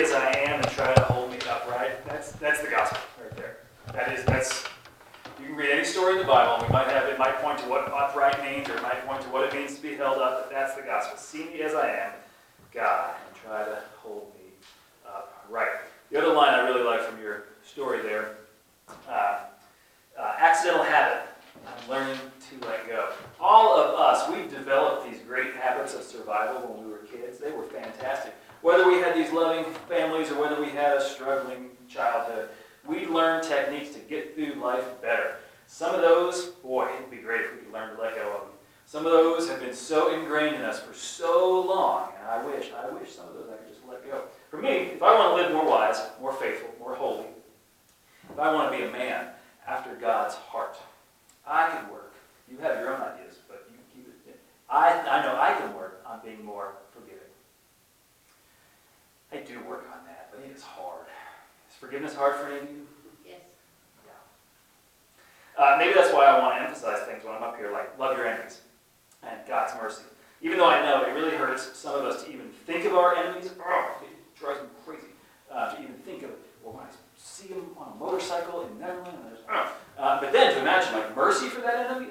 As I am and try to hold me upright. That's the gospel right there. That's you can read any story in the Bible, and it might point to what upright means, or it might point to what it means to be held up, but that's the gospel. See me as I am, God, and try to hold me upright. The other line I really like from your story there, accidental habit. I'm learning to let go. All of us, we've developed these great habits of survival when we were kids. They were fantastic. Whether we had these loving families or whether we had a struggling childhood, we learned techniques to get through life better. Some of those, boy, it'd be great if we could learn to let go of them. Some of those have been so ingrained in us for so long, and I wish some of those I could just let go. For me, if I want to live more wise, more faithful, more holy, if I want to be a man after God's heart, I can work. You have your own ideas, but you keep it. I know I can work on being more forgiving. I do work on that, but it is hard. Is forgiveness hard for any of you? Yes. Yeah. Maybe that's why I want to emphasize things when I'm up here, like love your enemies and God's mercy. Even though I know it really hurts some of us to even think of our enemies, it drives me crazy to even think of it. Well, when I see him on a motorcycle in Nederland, and but then to imagine like mercy for that enemy,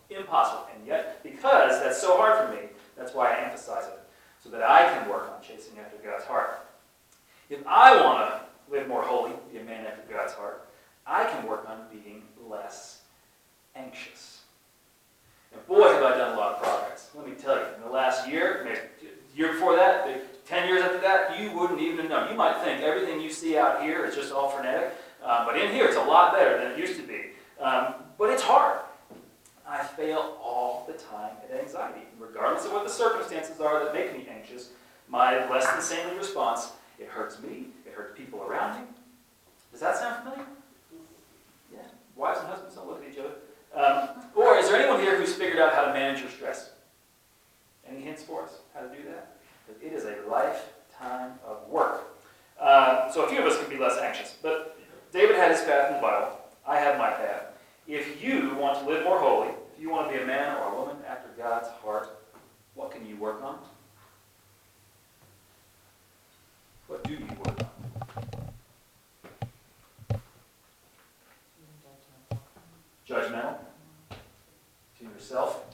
impossible. And yet, because that's so hard for me, that's why I emphasize it, so that I can work on chasing after God's heart. If I want to live more holy, be a man after God's heart, I can work on being less anxious. And boy, have I done a lot of progress. Let me tell you, in the last year, maybe the year before that, 10 years after that, you wouldn't even have known. You might think everything you see out here is just all frenetic, but in here it's a lot better than it used to be. But it's hard. I fail all the time at anxiety. Regardless of what the circumstances are that make me anxious, my less than sanely response, it hurts me, it hurts people around me. Does that sound familiar? Yeah. Wives and husbands don't look at each other. Or is there anyone here who's figured out how to manage your stress? Any hints for us how to do that? Because it is a lifetime of work. So a few of us can be less anxious. But David had his path in the Bible. I have my path. If you want to live more holy, if you want to be a man or a woman after God's heart, what can you work on? What do you work on? Judgmental? To yourself?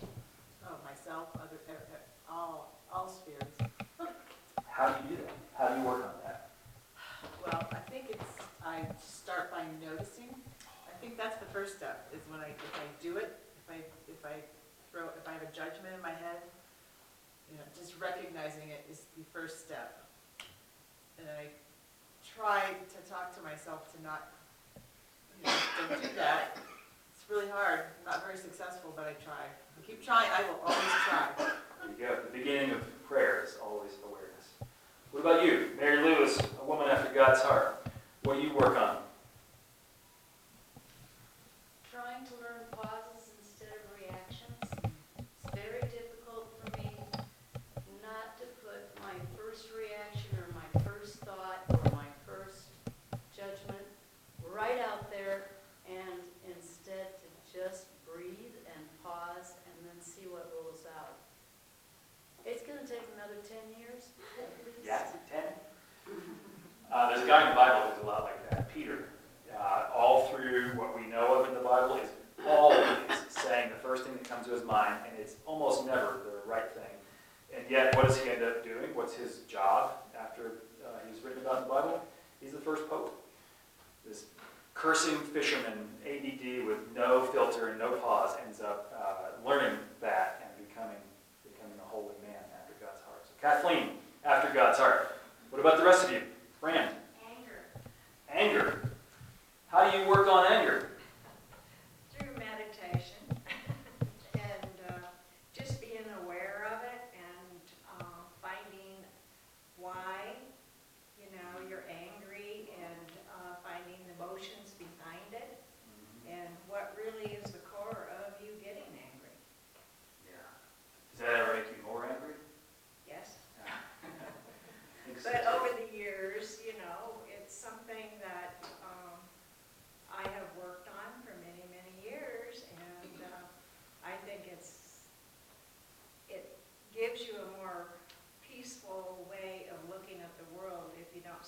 Oh, myself, all spheres. How do you do that? How do you work on that? Well, I think I start by noticing. I think that's the first step, is when if I do it, if I have a judgment in my head, just recognizing it is the first step. And I try to talk to myself to not, don't do that. It's really hard. I'm not very successful, but I try. I keep trying. I will always try. There you go. The beginning of prayer is always awareness. What about you? Mary Lewis, a woman after God's heart. What do you work on? Trying to learn pauses instead of reactions. It's very difficult for me not to put my first reaction or my first thought or my first judgment right out there, and instead to just breathe and pause and then see what rolls out. It's going to take another 10 years at least. Yeah, 10. There's a guy in the Bible who's a lot like that, Peter. All through what we know of in the Bible is always saying the first thing that comes to his mind, and it's almost never the right thing. And yet, what does he end up doing? What's his job after he's written about in the Bible? He's the first pope. This cursing fisherman, ADD with no filter and no pause, ends up learning that and becoming a holy man after God's heart. So Kathleen, after God's heart. What about the rest of you? Fran? Anger. How do you work on anger? Through meditation and just being aware of it and finding why you're angry and finding the emotions behind it and what really is the core of you getting angry. Yeah. Does that ever make you more angry? Yes. Yeah. But over the years, it's something that I have worked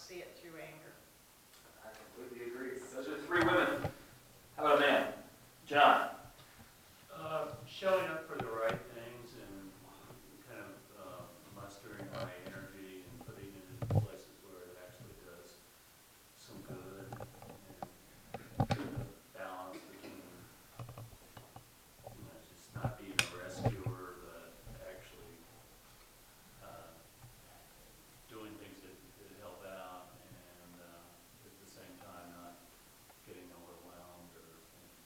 see it through anger. I completely agree. Those are 3 women. How about a man? John? Showing up for the right things and kind of mustering my energy and putting it in places where it actually does some good, and the balance between just not being a rescuer, but actually doing things that help out, and at the same time not getting overwhelmed or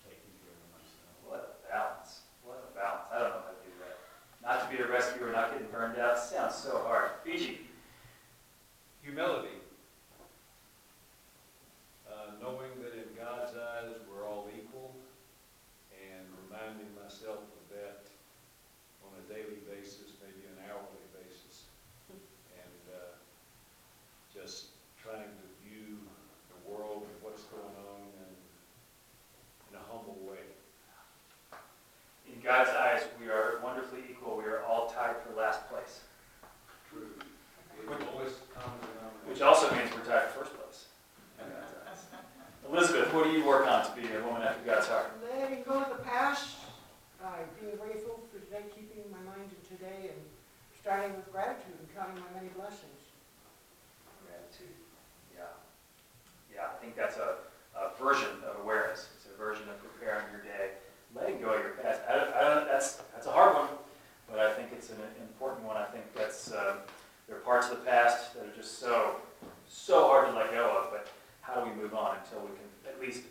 taking care of myself. What a balance. What a balance. I don't know how to do that. Not to be a rescuer, not getting burned out. Sounds so hard. Fiji? Humility. Knowing that in God's eyes we're all equal, and reminding myself of that on a daily basis, maybe an hourly basis, and just trying to view the world and what's going on in a humble way. In God's eyes, we are wonderfully equal. We are all tied for last place. True. The lowest common denominator. Which also means we're tied for first place. In God's eyes. Elizabeth, what do you work on to be a woman after God's heart? Letting go of the past, being grateful for today, keeping my mind in today, and starting with gratitude and counting my many blessings. Gratitude. Yeah. Yeah, I think that's a version of awareness. It's a version of preparing your day. Letting go of your past. That's a hard one, but I think it's an important one. I think that's there are parts of the past that are just so hard to let go of, but how do we move on until we can at least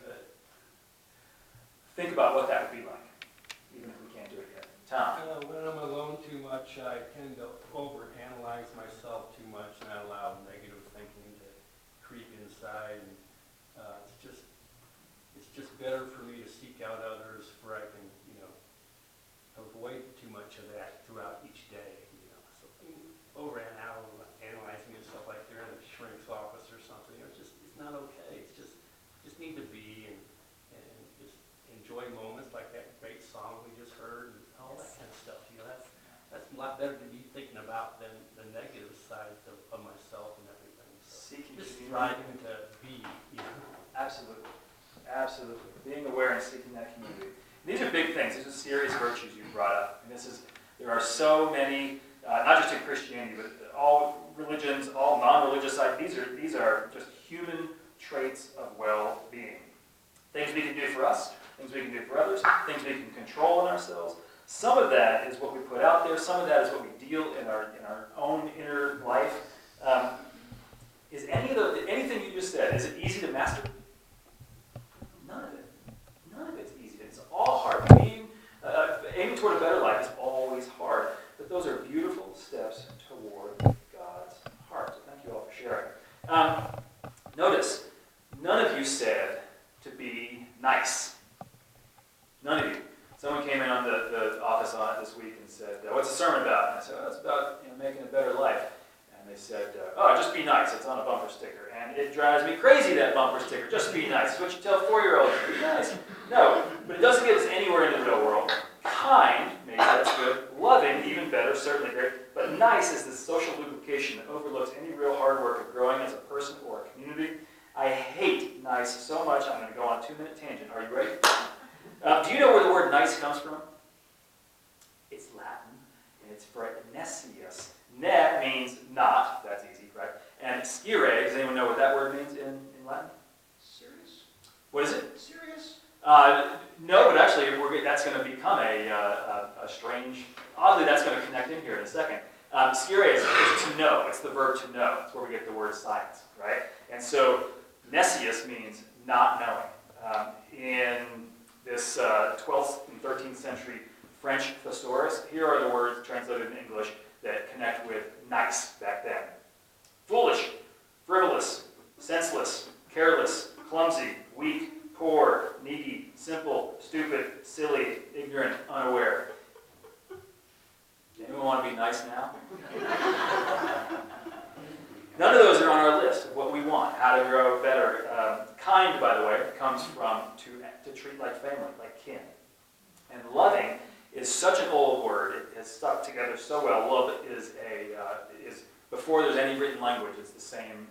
think about what that would be like, even if we can't do it yet? Tom? When I'm alone too much, I tend to overanalyze myself too much, and I allow negative thinking to creep inside. And, it's just better for me to seek out others where I can, avoid too much of that throughout each day. So overanalyzing yourself like you're in a shrink's office or something, it's not okay. It's just need to be and just enjoy moments like that great song we just heard and all that kind of stuff. That's a lot better to be thinking about than the negative sides of myself and everything. So Seeking just community. striving to be. Absolutely. Absolutely. Being aware and seeking that community. These are big things. These are serious virtues you brought up. And there are so many, not just in Christianity, but all religions, all non-religious sides. These are just human traits of well-being. Things we can do for us, things we can do for others, things we can control in ourselves. Some of that is what we put out there. Some of that is what we deal in our own inner life. Is anything you just said, is it easy to master? None of it's easy. It's all hard. Aiming toward a better life is always hard. But those are beautiful steps toward God's heart. So thank you all for sharing. Notice, none of you said to be nice. None of you. Someone came in on the office on it this week and said, what's the sermon about? And I said, it's about making a better life. And they said, just be nice. It's on a bumper sticker. And it drives me crazy, that bumper sticker. Just be nice. It's what you tell 4-year-olds. Be nice. No, but it doesn't get us anywhere in the real world. Kind, maybe that's good. Loving, even better, certainly great. But nice is the social lubrication that overlooks any real hard work of growing as a person or a community. I hate nice so much, I'm going to go on a 2-minute tangent. Are you ready? Do you know where the word nice comes from? It's Latin, and it's for nesius. Ne means not, that's easy, right? And scire, does anyone know what that word means in Latin? Serious? What is it? Serious? No, but actually that's going to become a strange, oddly that's going to connect in here in a second. Scire is to know, it's the verb to know. That's where we get the word science, right? And so nesius means not knowing. In this 12th and 13th century French thesaurus, here are the words translated in English that connect with nice back then. Foolish, frivolous, senseless, careless, clumsy, weak, poor, needy, simple, stupid, silly, ignorant, unaware. Anyone want to be nice now? None of those are on our list of what we want, how to grow better. Kind, by the way, comes from to treat like family, like kin. And loving is such an old word. It has stuck together so well. Love is Before there's any written language, it's the same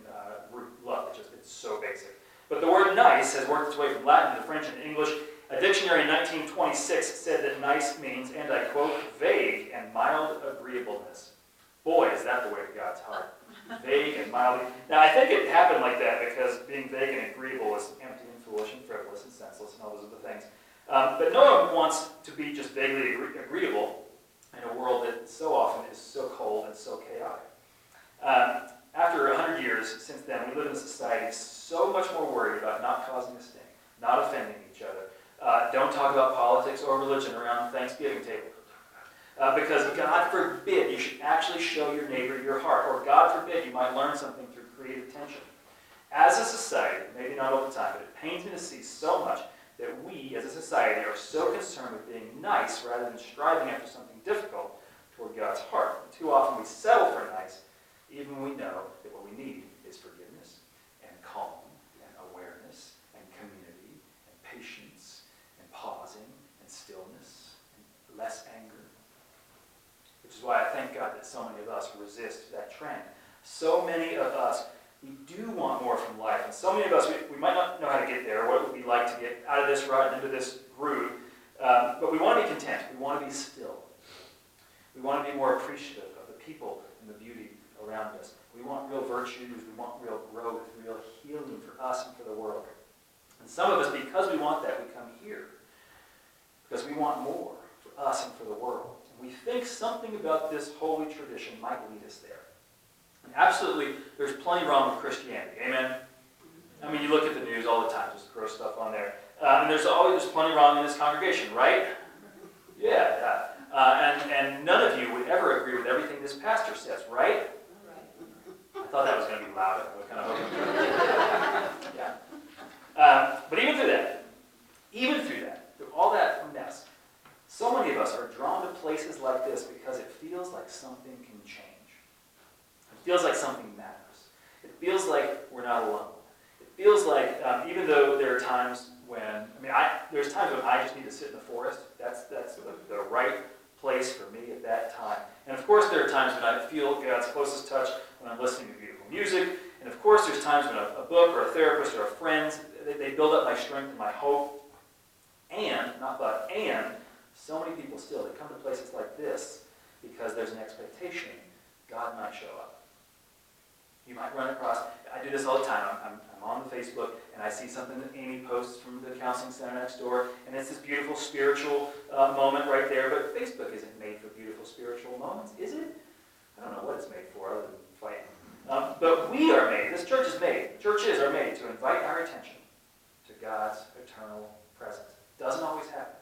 root, love. It's so basic. But the word nice has worked its way from Latin to French and English. A dictionary in 1926 said that nice means, and I quote, vague and mild agreeableness. Boy, is that the way to God's heart. Vague and mild. Now, I think it happened like that because being vague and agreeable is empty and foolish and frivolous and senseless and all those other things. But no one wants to be just vaguely agreeable in a world that so often is so cold and so chaotic. After 100 years since then, we live in a society so much more worried about not causing a sting, not offending each other. Don't talk about politics or religion around the Thanksgiving table. Because God forbid you should actually show your neighbor your heart, or God forbid you might learn something through creative tension. As a society, maybe not all the time, but it pains me to see so much that we as a society are so concerned with being nice rather than striving after something difficult toward God's heart. And too often we settle for nice, even when we know that what we need is forgiveness and calm and awareness and community and patience and pausing and stillness and less anger. Which is why I thank God that so many of us resist that trend. So many of us, we do want more from life. And so many of us, we might not know how to get there, or what it would be like to get out of this rut and into this groove. But we want to be content. We want to be still. We want to be more appreciative of the people and the beauty around us. We want real virtues. We want real growth, real healing for us and for the world. And some of us, because we want that, we come here. Because we want more for us and for the world. We think something about this holy tradition might lead us there. And absolutely, there's plenty wrong with Christianity. Amen? I mean, you look at the news all the time, just gross stuff on there. And there's plenty wrong in this congregation, right? Yeah. And none of you would ever agree with everything this pastor says, right? I thought that was going to be loud. I was kind of hoping. Yeah. But even through that, through all that mess, so many of us are drawn to places like this because it feels like something can change. It feels like something matters. It feels like we're not alone. It feels like, even though there are times when, there's times when I just need to sit in the forest. That's the right place for me at that time. And of course there are times when I feel God's closest touch when I'm listening to beautiful music. And of course there's times when a book or a therapist or a friend, they build up my strength and my hope. And so many people still, they come to places like this because there's an expectation God might show up. You might run across, I do this all the time, I'm on the Facebook and I see something that Amy posts from the counseling center next door, and it's this beautiful spiritual moment right there, but Facebook isn't made for beautiful spiritual moments, is it? I don't know what it's made for other than fighting. But we are made, this church is made, churches are made to invite our attention to God's eternal presence. It doesn't always happen.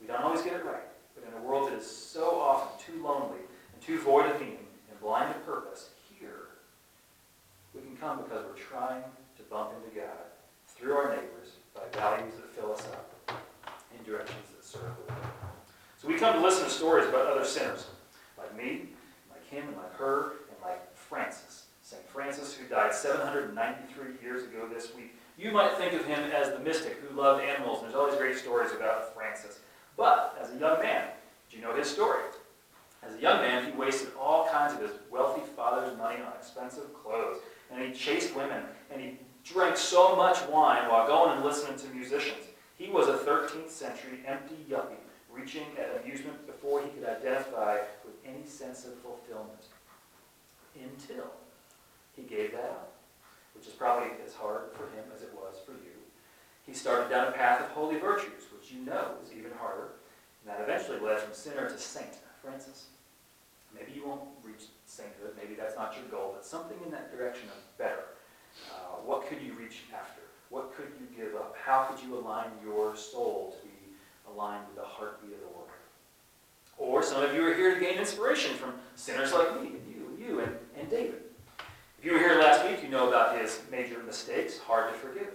We don't always get it right, but in a world that is so often too lonely and too void of meaning and blind to purpose, here we can come because we're trying to bump into God through our neighbors by values that fill us up in directions that serve the world. So we come to listen to stories about other sinners, like me, like him, and like her, and like Francis, St. Francis, who died 793 years ago this week. You might think of him as the mystic who loved animals, and there's all these great stories about Francis. But as a young man, do you know his story? As a young man, he wasted all kinds of his wealthy father's money on expensive clothes, and he chased women, and he drank so much wine while going and listening to musicians. He was a 13th century empty yuppie, reaching at amusement before he could identify with any sense of fulfillment. Until he gave that up, which is probably as hard for him as it was for you. He started down a path of holy virtues, which you know is even harder, and that eventually led from sinner to saint. Francis, maybe you won't reach sainthood, maybe that's not your goal, but something in that direction of better. What could you reach after? What could you give up? How could you align your soul to be aligned with the heartbeat of the world? Or some of you are here to gain inspiration from sinners like me, and you, and David. If you were here last week, you know about his major mistakes, hard to forgive.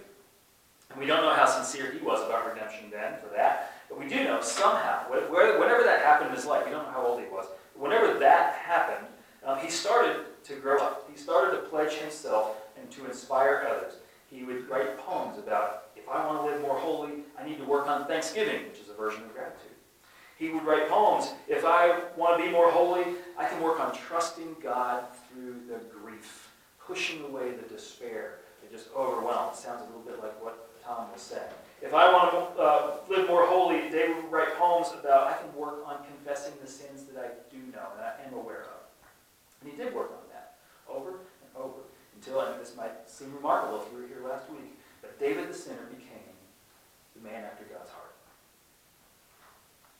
And we don't know how sincere he was about redemption then for that, but we do know somehow, whenever that happened in his life, we don't know how old he was, but whenever that happened, he started to grow up. He started to pledge himself and to inspire others. He would write poems about, if I want to live more holy, I need to work on Thanksgiving, which is a version of gratitude. He would write poems. If I want to be more holy, I can work on trusting God through the grief, pushing away the despair that just overwhelms. Sounds a little bit like what Tom was saying. If I want to live more holy, David would write poems about I can work on confessing the sins that I do know and I am aware of. And he did work on that over and over until, and this might seem remarkable if you were here last week, but David the sinner became the man after God's heart.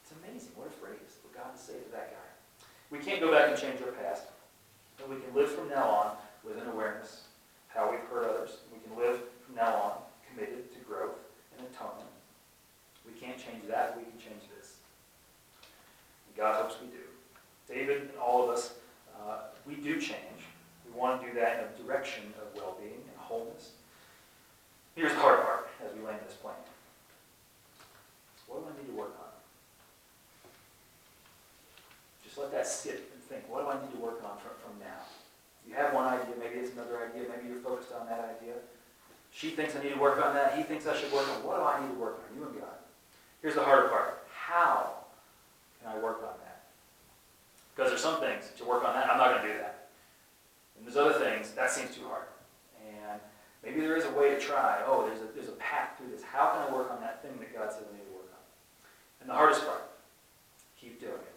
It's amazing. What a phrase for God to say to that guy. We can't go back and change our past, but we can live from now on with an awareness of how we've hurt others. We can live from now on committed to growth and atonement. We can't change that. We can change this. And God hopes we do. David and all of us, we do change. We want to do that in a direction of well-being and wholeness. Here's the hard part as we land this plane. What do I need to work on? Just let that sit and think. What do I need to work on from now? You have one idea, maybe it's another idea, maybe you're focused on that idea. She thinks I need to work on that. He thinks I should work on. What do I need to work on? You and God. Here's the harder part. How can I work on that? Because there's some things, to work on that, I'm not going to do that. And there's other things, that seems too hard. And maybe there is a way to try. Oh, there's a path through this. How can I work on that thing that God said I need to work on? And the hardest part, keep doing it.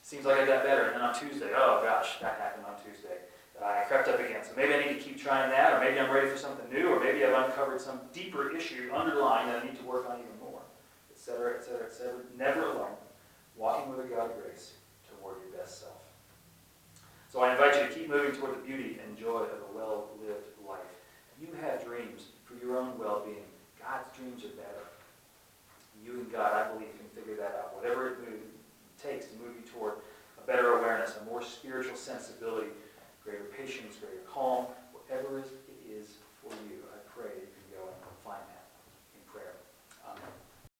Seems like I got better, and then on Tuesday, oh gosh, that happened on Tuesday. I crept up again. So maybe I need to keep trying that, or maybe I'm ready for something new, or maybe I've uncovered some deeper issue underlying that I need to work on even more, etc., etc., etc. Never alone. Walking with a God grace toward your best self. So I invite you to keep moving toward the beauty and joy of a well